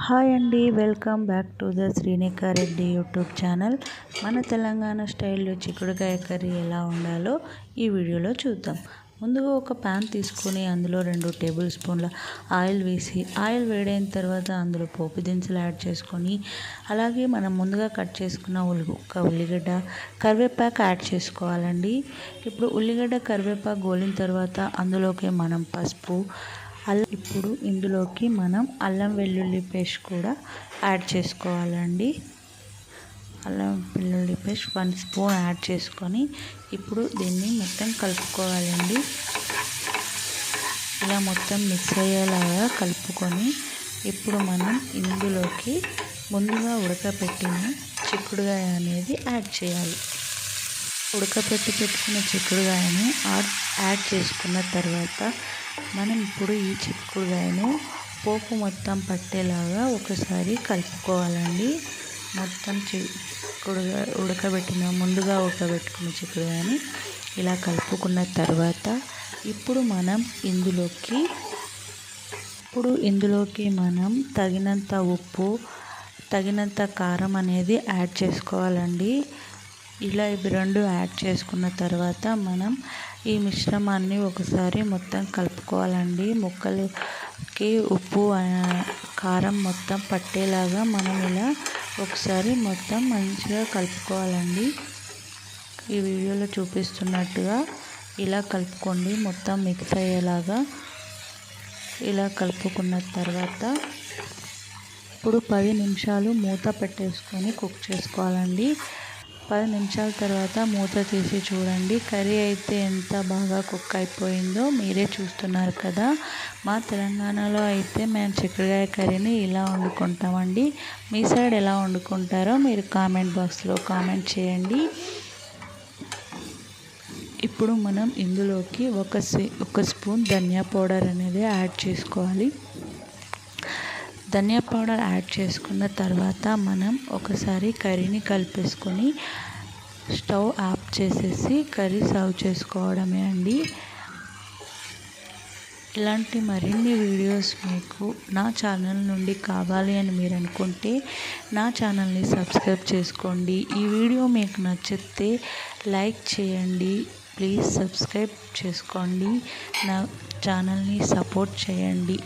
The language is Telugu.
హాయ్ అండి, welcome back to the Srinika Reddy YouTube channel. మన తెలంగాణ స్టైల్లో చిక్కుడుకాయ కర్రీ ఎలా ఉండాలో ఈ వీడియోలో చూద్దాం. ముందుగా ఒక ప్యాన్ తీసుకొని అందులో 2 టేబుల్ స్పూన్ల ఆయిల్ వేసి, ఆయిల్ వేడైన తర్వాత అందులో పోపు దినుసులు యాడ్ చేసుకొని, అలాగే మనం ముందుగా కట్ చేసుకున్న ఒక ఉల్లిగడ్డ, కరివేపాకు యాడ్ చేసుకోవాలండి. ఇప్పుడు ఉల్లిగడ్డ కరివేపాకు గోలిన తర్వాత అందులోకి మనం పసుపు, ఇప్పుడు ఇందులోకి మనం అల్లం వెల్లుల్లి పేస్ట్ కూడా యాడ్ చేసుకోవాలండి. అల్లం వెల్లుల్లి పేస్ట్ 1 స్పూన్ యాడ్ చేసుకొని ఇప్పుడు దీన్ని మొత్తం కలుపుకోవాలండి. ఇలా మొత్తం మిక్స్ అయ్యేలాగా కలుపుకొని ఇప్పుడు మనం ఇందులోకి ముందుగా ఉడకపెట్టిన చిక్కుడుకాయ అనేది యాడ్ చేయాలి. పెట్టుకున్న చిక్కుడుకాయను యాడ్ చేసుకున్న తర్వాత మనం ఇప్పుడు ఈ చిక్కుడుకాయను పోపు మొత్తం పట్టేలాగా ఒకసారి కలుపుకోవాలండి. మొత్తం ముందుగా ఉడకబెట్టుకున్న చిక్కుడుకాయని ఇలా కలుపుకున్న తర్వాత ఇప్పుడు ఇందులోకి మనం తగినంత ఉప్పు, తగినంత కారం అనేది యాడ్ చేసుకోవాలండి. ఇలా ఇవి 2 యాడ్ చేసుకున్న తర్వాత మనం ఈ మిశ్రమాన్ని ఒకసారి మొత్తం కలుపుకోవాలండి. ముక్కలకి ఉప్పు, కారం మొత్తం పట్టేలాగా మనం ఇలా ఒకసారి మొత్తం మంచిగా కలుపుకోవాలండి. ఈ వీడియోలో చూపిస్తున్నట్టుగా ఇలా కలుపుకోండి. మొత్తం మిక్స్ అయ్యేలాగా ఇలా కలుపుకున్న తర్వాత ఇప్పుడు 10 నిమిషాలు మూత పెట్టేసుకొని కుక్ చేసుకోవాలండి. 10 నిమిషాల తర్వాత మూత తీసి చూడండి. కర్రీ అయితే ఎంత బాగా కుక్ అయిపోయిందో మీరే చూస్తున్నారు కదా. మా తెలంగాణలో అయితే మేము చిక్కుడుకాయ కర్రీని ఇలా వండుకుంటామండి. మీ సైడ్ ఎలా వండుకుంటారో మీరు కామెంట్ బాక్స్లో కామెంట్ చేయండి. ఇప్పుడు మనం ఇందులోకి ఒక స్పూన్ ధనియా పౌడర్ అనేది యాడ్ చేసుకోవాలి. ధనియా పౌడర్ యాడ్ చేసుకున్న తర్వాత మనం ఒకసారి కర్రీని కలిపేసుకొని స్టవ్ ఆఫ్ చేసేసి కర్రీ సర్వ్ చేసుకోవడమే అండి. ఇలాంటి మరిన్ని వీడియోస్ మీకు నా ఛానల్ నుండి కావాలి అని మీరు అనుకుంటే నా ఛానల్ని సబ్స్క్రైబ్ చేసుకోండి. ఈ వీడియో మీకు నచ్చితే లైక్ చేయండి. ప్లీజ్ సబ్స్క్రైబ్ చేసుకోండి. నా ఛానల్ని సపోర్ట్ చేయండి.